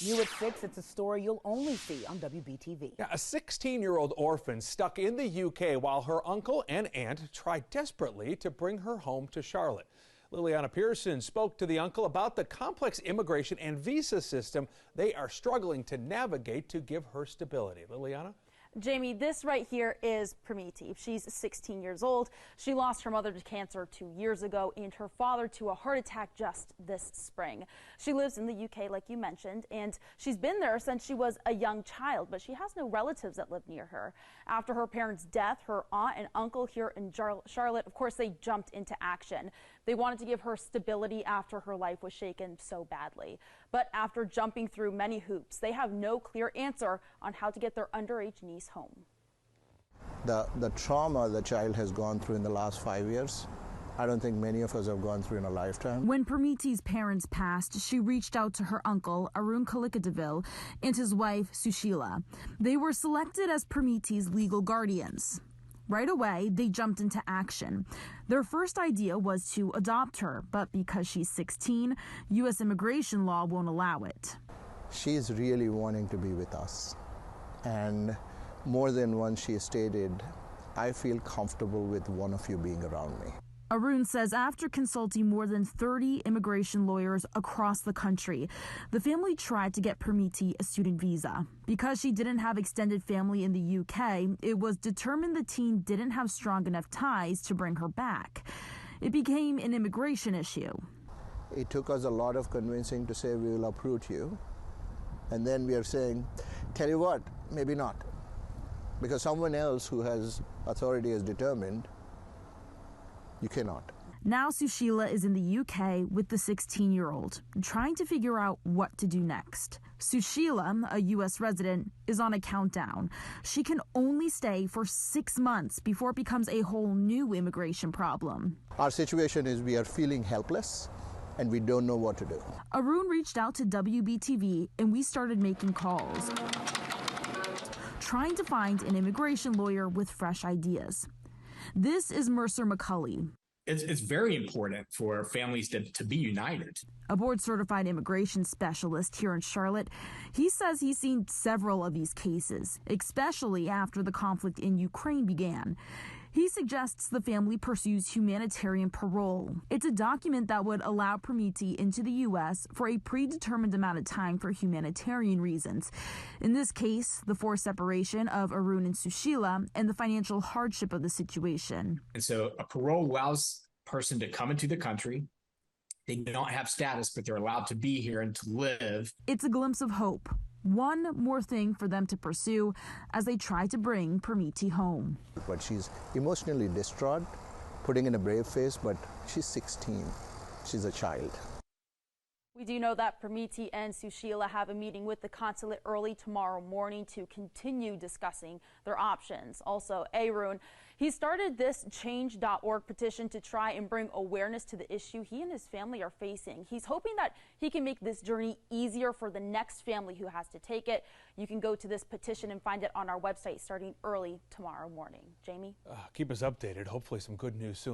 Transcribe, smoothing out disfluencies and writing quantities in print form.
New at 6, it's a story you'll only see on WBTV. Yeah, a 16-year-old orphan stuck in the UK while her uncle and aunt tried desperately to bring her home to Charlotte. Liliana Pearson spoke to the uncle about the complex immigration and visa system they are struggling to navigate to give her stability. Liliana? Jamie, this right here is Pramiti. She's 16 years old. She lost her mother to cancer 2 years ago and her father to a heart attack just this spring. She lives in the UK, like you mentioned, and she's been there since she was a young child, but she has no relatives that live near her. After her parents' death, her aunt and uncle here in Charlotte, of course, they jumped into action. They wanted to give her stability after her life was shaken so badly. But after jumping through many hoops, they have no clear answer on how to get their underage niece home. The trauma the child has gone through in the last 5 years, I don't think many of us have gone through in a lifetime. When Pramiti's parents passed, she reached out to her uncle, Arun, and his wife, Sushila. They were selected as Pramiti's legal guardians. Right away, they jumped into action. Their first idea was to adopt her, but because she's 16, U.S. immigration law won't allow it. She's really wanting to be with us. And more than once she stated, I feel comfortable with one of you being around me. Arun says after consulting more than 30 immigration lawyers across the country, the family tried to get Pramiti a student visa. Because she didn't have extended family in the UK, it was determined the teen didn't have strong enough ties to bring her back. It became an immigration issue. It took us a lot of convincing to say we will uproot you. And then we are saying, tell you what, maybe not. Because someone else who has authority has determined you cannot. Now Sushila is in the UK with the 16-year-old, trying to figure out what to do next. Sushila, a U.S. resident, is on a countdown. She can only stay for 6 months before it becomes a whole new immigration problem. Our situation is we are feeling helpless and we don't know what to do. Arun reached out to WBTV and we started making calls, trying to find an immigration lawyer with fresh ideas. This is Mercer McCulley. It's very important for families to be united. A board-certified immigration specialist here in Charlotte. He says he's seen several of these cases, especially after the conflict in Ukraine began. He suggests the family pursues humanitarian parole. It's a document that would allow Pramiti into the U.S. for a predetermined amount of time for humanitarian reasons. In this case, the forced separation of Arun and Sushila and the financial hardship of the situation. And so a parole allows a person to come into the country. They don't have status, but they're allowed to be here and to live. It's a glimpse of hope. One more thing for them to pursue as they try to bring Pramiti home. But she's emotionally distraught, putting in a brave face, but she's 16. She's a child. We do know that Pramiti and Sushila have a meeting with the consulate early tomorrow morning to continue discussing their options. Also, Arun, he started this change.org petition to try and bring awareness to the issue he and his family are facing. He's hoping that he can make this journey easier for the next family who has to take it. You can go to this petition and find it on our website starting early tomorrow morning. Jamie? Keep us updated. Hopefully some good news soon.